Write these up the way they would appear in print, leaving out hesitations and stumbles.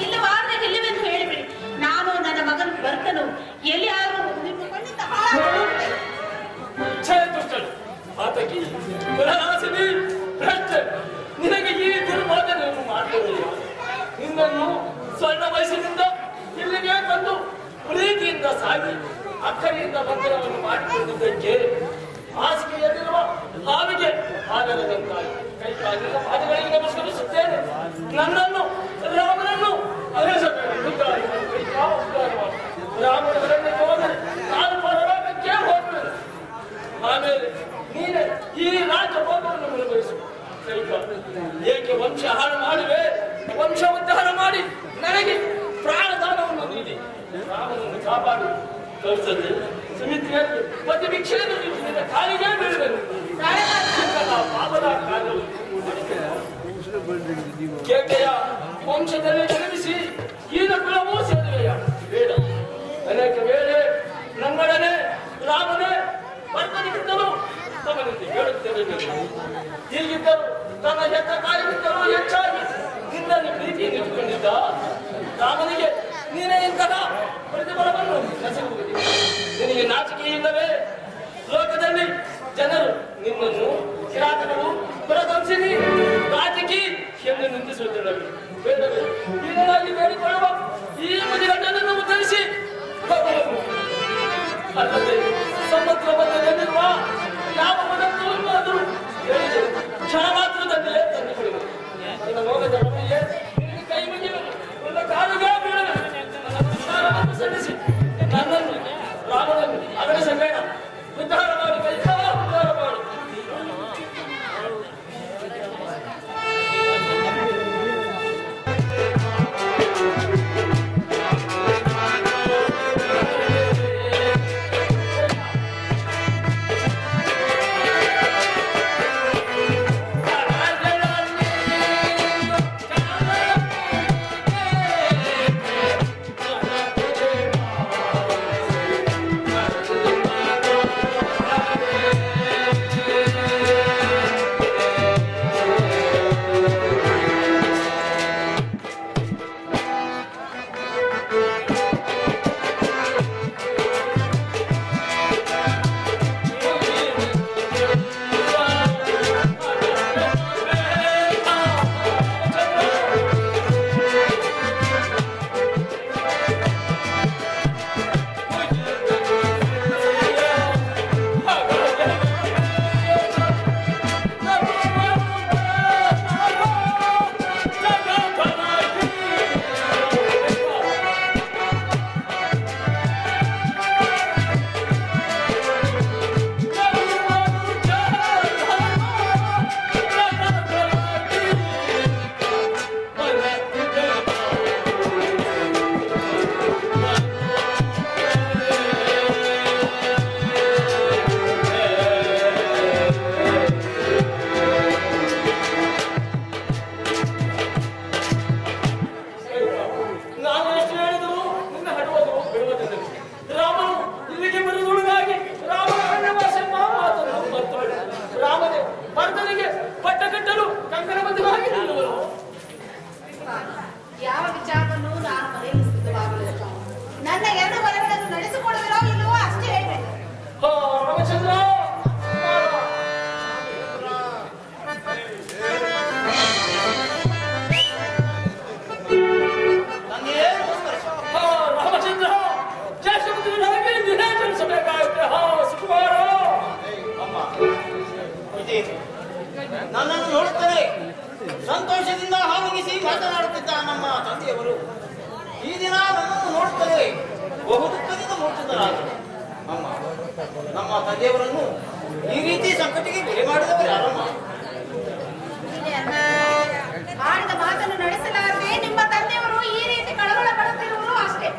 ಇಲ್ಲವಾದ್ರೆ ಇಲ್ಲವೆಂದು ಹೇಳಿಬಿಡಿ. ನಾನು ನನ್ನ ಮಗನ ಬರ್ತನು ಎಲ್ಲಿಯಾರು ನಿಮ್ಮ ಖಂಡಿತ ಆತಕಿ ಕುಲನಾಶಿನಿ ಭ್ರಷ್ಟ ನಿನಗೆ ಈ ದುರ್ಬೋಧನೆಯನ್ನು ಮಾಡುವುದಿಲ್ಲ. ನಿನ್ನನ್ನು ಸಣ್ಣ ವಯಸ್ಸಿನಿಂದ ಇಲ್ಲಿಗೆ ಬಂದು ಪ್ರೀತಿಯಿಂದ ಸಾಗಿ ಅಕ್ಕರೆಯಿಂದ ಬಂಧನವನ್ನು ಮಾಡಿಕೊಂಡಿದ್ದಕ್ಕೆ ಹಾಸಿಗೆಯಲ್ಲಿರುವ ಹಾವಿಗೆ ಹಾಗದಂತಾಗಿ ಕೈ ಕಾಲಿನ ಪಾದಗಳಿಗೆ ನಮಸ್ಕರಿಸುತ್ತೇನೆ. ನನ್ನನ್ನು ರಾಮನನ್ನು ರಾಮನವರನ್ನೇ ಹೋದರೆ ನಾನು ಪರಲೋಕಕ್ಕೆ ಹೋಗುವೆನು. ಆಮೇಲೆ ನೀನೆ ಈ ರಾಜಭೋಗವನ್ನು ನಿರ್ವಹಿಸು. ಏಕೆ ವಂಶ ಹಾಳು ಮಾಡಿವೆ? ವಂಶ ಉದ್ಧಾರ ಮಾಡಿ ನನಗೆ ಪ್ರಾಣದಾನವನ್ನು ನೀಡಿ ರಾಮನನ್ನು ಕಾಪಾಡು. ಕೌಸಲ್ಯ ಸುಮಿತ್ರೆಯಲ್ಲಿ ಪತಿ ಭಿಕ್ಷೆಯನ್ನು ನಿನ್ನ ಕಾಲಿಗೆ ಬೀಳುವೆನು. ಪಾಪದ ಕಾರ್ಯವು ಕೇಕೆಯ ವಂಶದಲ್ಲಿ ಜನ್ಮಿಸಿ ಈಗ ಕುಲವೂ ಸೇರುವೆಯ ಬೇಡ. ಅನೇಕ ವೇಳೆ ನನ್ನೊಡನೆ ರಾಮನೇ ಬರ್ತನಿಗಿದ್ದಲು ತಮ್ಮನಿಂದ ಹೇಳುತ್ತೇವೆ. ಹೀಗಿದ್ದರು ತನ್ನ ಹೆತ್ತ ತಾಯಿಗಿದ್ದರೂ ಹೆಚ್ಚಾಗಿ ನಿನ್ನಲ್ಲಿ ಪ್ರೀತಿಯನ್ನು ಇಟ್ಟುಕೊಂಡಿದ್ದ ರಾಮನಿಗೆ ನೀನೇ ಇಂತಹ ಪ್ರತಿಫಲವನ್ನು ನಸುವುದಿಲ್ಲ. ನಿನಗೆ ನಾಚಿಕೆ ಇಲ್ಲವೇ? ಲೋಕದಲ್ಲಿ ಜನರು ನಿನ್ನನ್ನು ಕಿರಾತಕರು ಪ್ರಶಂಸಿಸಿ ರಾಜಕೀಯ ಎಂದು ನಿಂದಿಸುತ್ತಿರಲಿ. ಬೇಡವೇ ಇದನ್ನಾಗಿ ಬೇಡಿಕೊಳ್ಳುವ ಈ ಮದಿಗಟ್ಟನ್ನು ಉತ್ತರಿಸಿ ಅಲ್ಲದೆ ಸಮುದ್ರ ಮಧ್ಯದಲ್ಲಿರುವ ಯಾವ ಪದಾರ್ಥವನ್ನು ಹೇಳಿದೆ ಕ್ಷಣ ಮಾತ್ರದಲ್ಲೇ ತಂದುಕೊಳ್ಳುವುದು. ನನ್ನ ಮೋಗದ ರಮಣಿಗೆ ನಿನಗೆ ಕೈ ಮುಗಿಯುವುದು, ನನ್ನ ಕಾಲಿಗೆ ಬೀಳುವುದು. ನನ್ನ ವಿಚಾರವನ್ನು ಸಲ್ಲಿಸಿ ನನ್ನನ್ನು ರಾಮನನ್ನು ಅಗಲಿಸಬೇಡ. ಉದ್ಧಾರ ಮಾಡಿ ಉದ್ಧಾರ ಮಾಡು. ಯಾವ ವಿಚಾರವನ್ನು ನಾನು ಮರೆಯಲು ಸಿದ್ಧವಾಗಲಿಲ್ಲ. ನನ್ನ ಎರಡು ವರಗಳನ್ನು ನಡೆಸಿಕೊಳ್ಳುವಿರೋ ಇಲ್ಲವೋ ಅಷ್ಟೇ ಹೇಳಬೇಕು. ರಾಮಚಂದ್ರ ರಾಮಚಂದ್ರ ಜಯಶಂಕರನಾಗಿ ದಿನೇ ಜನಿಸಬೇಕಾಗುತ್ತೆ. ಸುಕುಮಾರ ಅಮ್ಮ ನನ್ನನ್ನು ನೋಡುತ್ತದೆ ಸಂತೋಷದಿಂದ ಹಾವಗಿಸಿ ಮಾತನಾಡುತ್ತಿದ್ದ ನಮ್ಮ ತಂದೆಯವರು ಈ ದಿನ ನನ್ನನ್ನು ನೋಡುತ್ತದೆ ಬಹು ದುಃಖದಿಂದ ನೋಡುತ್ತಿದ್ದರಾದರು. ಅಮ್ಮ ನಮ್ಮ ತಂದೆಯವರನ್ನು ಈ ರೀತಿ ಸಂಕಟಿಗೆ ಗುರಿ ಮಾಡಿದವರು ಯಾರಮ್ಮ? ಆಡಿದ ಮಾತನ್ನು ನಡೆಸಲಾರದೆ ನಿಮ್ಮ ತಂದೆಯವರು ಈ ರೀತಿ ಕಳವಳ ಪಡುತ್ತಿರುವುದು ಅಷ್ಟೇ.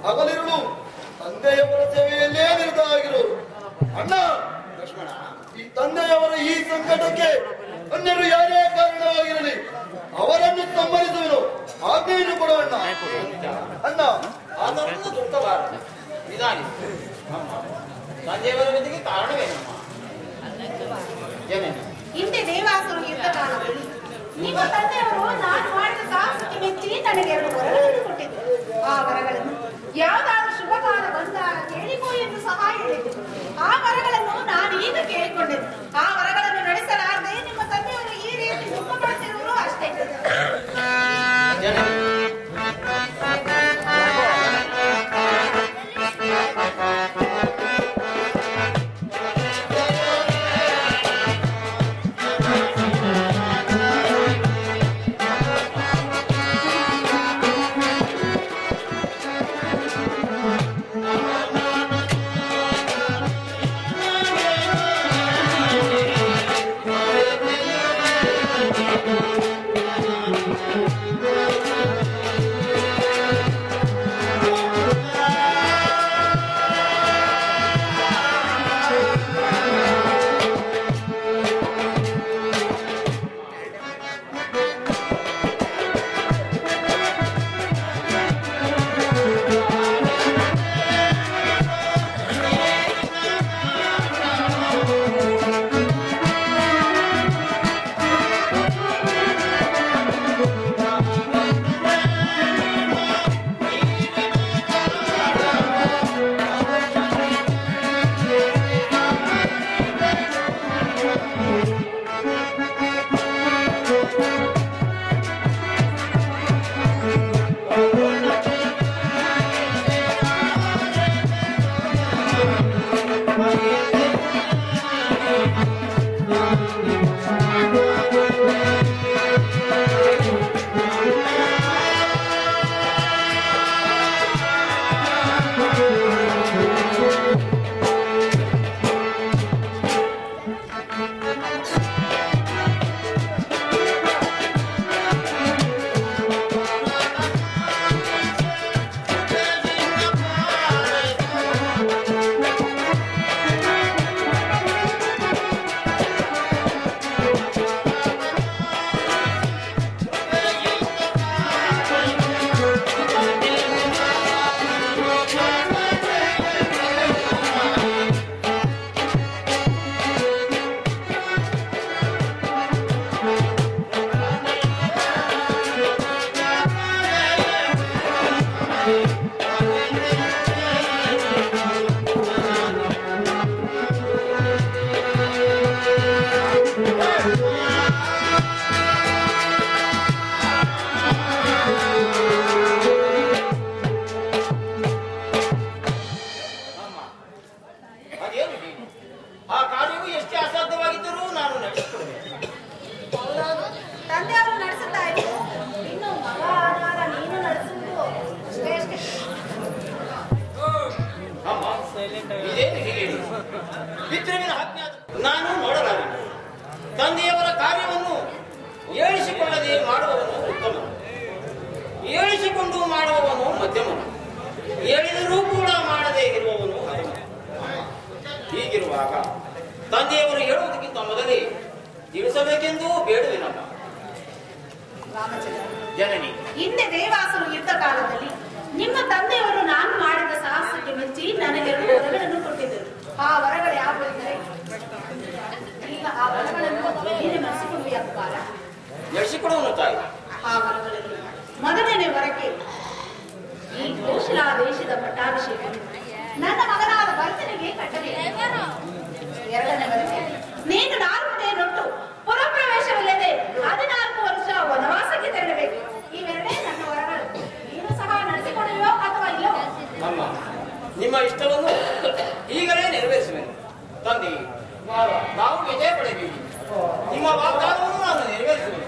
ಹಗಲಿರುಳು ತಂದೆಯವರ ಸೇವೆಯಲ್ಲೇ ನಿರತರಾಗಿರೋರು. ಅಣ್ಣ ಲಕ್ಷ್ಮಣ, ಈ ತಂದೆಯವರ ಈ ಸಂಕಟಕ್ಕೆ ಅನ್ಯರು ಯಾರೇ ಕಾರಣವಾಗಿರಲಿ ಅವರನ್ನು ಸಮ್ಮತಿಸುವರು. ಆಜ್ಞೆಯನ್ನು ಕೊಡುವಣ್ಣ. ಅಣ್ಣ ಅದನ್ನು ದುಃಖಬಾರದು. ನಿಧಾನಿ ತಂದೆಯವರ ಜೊತೆಗೆ ಕಾರಣವೇನಮ್ಮ? ಜನನಿ, ಹಿಂದೆ ದೇವಾಸುರು ಯುದ್ಧ ಕಾಲದಲ್ಲಿ ನಿಮ್ಮ ತಂದೆಯವರು ನಾನು ಮಾಡಿದ ಸಾಹಸಕ್ಕೆ ಮೆಚ್ಚಿ ನನಗೆ 2 ವರಗಳನ್ನು ಕೊಟ್ಟಿದ್ದರು. ಆ ವರಗಳನ್ನು ಯಾವುದಾದ್ರೂ ಶುಭ ಕಾಲ ಬಂದಾಗ ಕೇಳಿಕೋ ಎಂದು ಸಹ ಹೇಳಿದ್ದರು. ಆ ವರಗಳನ್ನು ನಾನು ಈಗ ಕೇಳಿಕೊಂಡಿದ್ದೆ. ಆ ವರಗಳನ್ನು ನಡೆಸಲಾರದೆ ನಿಮ್ಮ ತಂದೆಯವರು ಈ ರೀತಿ ದುಃಖ ಪಡುತ್ತಿರುವರು ಅಷ್ಟೇ. ಜನನಿ, ನಾನು ನೋಡಲಾರೆ. ತಂದೆಯವರ ಕಾರ್ಯವನ್ನು ಏಳಿಸಿಕೊಳ್ಳದೆ ಮಾಡುವವನು ಉತ್ತಮ, ಏಳಿಸಿಕೊಂಡು ಮಾಡುವವನು ಮಧ್ಯಮನು, ಹೇಳಿದರೂ ಕೂಡ ಮಾಡದೇ ಇರುವವನು ಅಧಮ. ಹೀಗಿರುವಾಗ ತಂದೆಯವರು ಹೇಳುವುದಕ್ಕಿಂತ ಮೊದಲೇ ತಿಳಿಸಬೇಕೆಂದು ಬೇಡುವೆನಮ್ಮ. ಜನನಿ, ಹಿಂದೆ ದೇವಾಸುರು ಯುದ್ಧ ಕಾಲದಲ್ಲಿ ನಿಮ್ಮ ತಂದೆಯವರು ನಾನು ಮಾಡಿದ ಸಾಹಸಕ್ಕೆ ಮೆಚ್ಚಿ ನನಗೆ 2 ವರಗಳನ್ನು ಕೊಟ್ಟಿದ್ದರು. ಆ ವರಗಳು ಯಾವುದೆಂದರೆ, ಈಗ ಆ ವರಗಳನ್ನು ಏನೇ ನಡೆಸಿಕೊಳ್ಳುವ ಅಧಿಕಾರ ನಡೆಸಿಕೊಡುವನು ತಾಯಿ. ಆ ವರಗಳಲ್ಲಿ ಮೊದಲನೇ ವರಕ್ಕೆ ಈ ಕೋಶಲಾ ದೇಶದ ಪಟ್ಟಾಭಿಷೇಕ ನನ್ನ ಮಗನಾದ ಭರತನಿಗೆ ಕಟ್ಟಬೇಕು. 2ನೇ ವರಕ್ಕೆ ನೀನು 4 ನೊಟ್ಟು ಪುರಪ್ರವೇಶವಿಲ್ಲದೆ 14 ವರ್ಷ ವನವಾಸಕ್ಕೆ ತೆರಳಬೇಕು. ಇವೆರಡೇ ನನ್ನ ವರಗಳು. ನೀನು ಸಹ ನಡೆಸಿಕೊಡುವೆಯೋ ಅಥವಾ ಇಲ್ಲವೋ? ಅಮ್ಮ, ನಿಮ್ಮ ಇಷ್ಟವನ್ನು ಈಗಲೇ ನೆರವೇರಿಸುವೆನು. ತಂದೆ, ನಾವು ವಿಜಯ ಪಡೆಯಬೇಕು. ನಿಮ್ಮ ವಾಗ್ದಾನವನ್ನು ನಾನು ನೆರವೇರಿಸುವೆನು.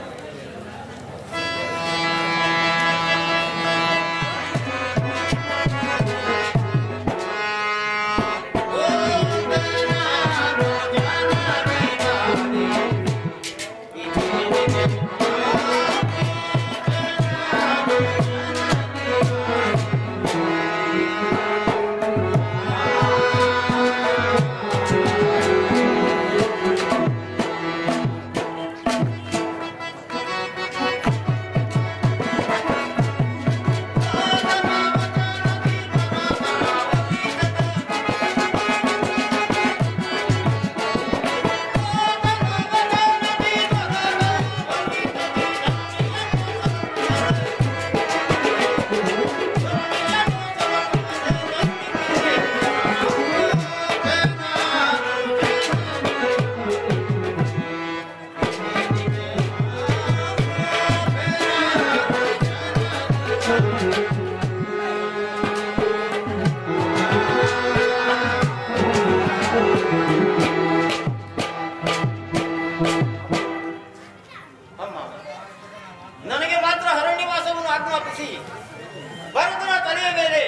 ಭರತನ ತಲೆಯ ಮೇಲೆ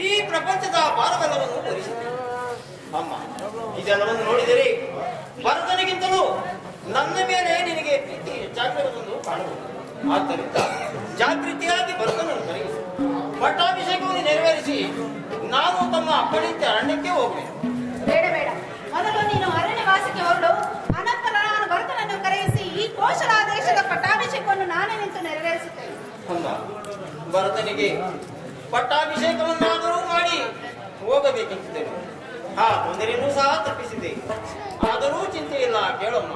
ಈ ಪ್ರಪಂಚದ ಭಾರವೆಲ್ಲವನ್ನು ಹೊರಿಸಿದೆ. ಅಮ್ಮ, ಇದೆಲ್ಲವನ್ನು ನೋಡಿದರೆ ಭರತನಿಗಿಂತಲೂ ನನ್ನ ಮೇಲೆ ನಿನಗೆ ಪ್ರೀತಿ ಹೆಚ್ಚಾಗಿರುವುದನ್ನು ಕಾಣಬಹುದು. ಆದ್ದರಿಂದ ಜಾಗೃತಿಯಾಗಿ ಭರತನನ್ನು ಕರೆಯಿಸಿ ಪಟ್ಟಾಭಿಷೇಕವನ್ನು ನೆರವೇರಿಸಿ ನಾನು ತಮ್ಮ ಅಪ್ಪಳಿಂದ ಅರಣ್ಯಕ್ಕೆ ಹೋಗುವೆ. ಬೇಡ ಬೇಡ, ಮೊದಲು ನೀನು ಅರಣ್ಯವಾಸಕ್ಕೆ ಹೊರಡು. ಅನಂತರ ನಾನು ಭರತನನ್ನು ಕರೆಯಿಸಿ ಈ ಕೋಶಲ ದೇಶದ ಪಟ್ಟಾಭಿಷೇಕವನ್ನು ನಾನೇ ನಿಂತು ನೆರವೇರಿಸುತ್ತೇನೆ. ಅಮ್ಮ, ಭರತನಿಗೆ ಪಟ್ಟಾಭಿಷೇಕವನ್ನಾದರೂ ಮಾಡಿ ಹೋಗಬೇಕೆಂದಿದ್ದೇನೆ. ಆ ತೊಂದರೆಯೂ ಸಹ ತಪ್ಪಿಸಿದೆ. ಆದರೂ ಚಿಂತೆ ಇಲ್ಲ, ಕೇಳಮ್ಮ.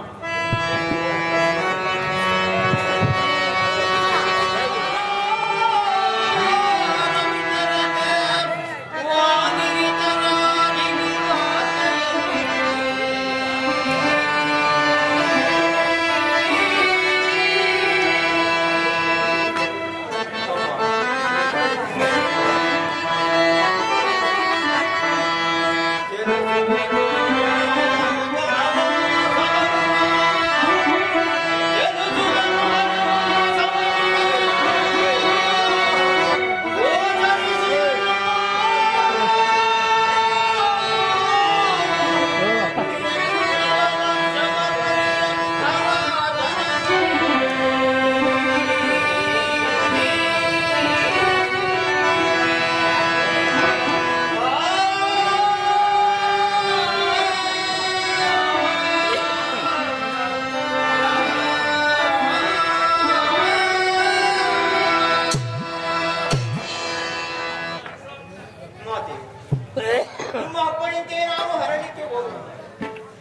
ನಿಮ್ಮ ಅಪ್ಪಣೆಯಂತೆ ನಾವು ಹರಳಿಕ್ಕೆ ಹೋಗೋಣ.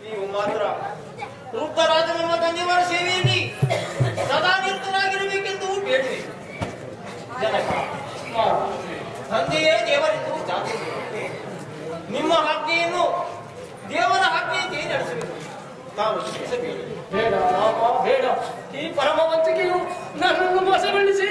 ನೀವು ಮಾತ್ರ ವೃದ್ಧರಾದ ನಮ್ಮ ತಂದೆಯವರ ಸೇವೆಯಲ್ಲಿ ಸದಾ ನಿರತರಾಗಿರಬೇಕೆಂದು ಬೇಡಿವೆ. ಜನಕ, ತಂದೆಯೇ ದೇವರೆಂದು ಜಾಗೃತಿ. ನಿಮ್ಮ ಆಜ್ಞೆಯನ್ನು ದೇವರ ಆಜ್ಞೆಯಂತೆ ನಡೆಸಬೇಕು. ತಾವು ಶ್ರಮಿಸಬೇಡಿ. ಬೇಡ ರಾಮ, ಬೇಡ. ಈ ಪರಮ ವಂಚಕೆಯು ನನ್ನನ್ನು ಮೋಸಗೊಳಿಸಿ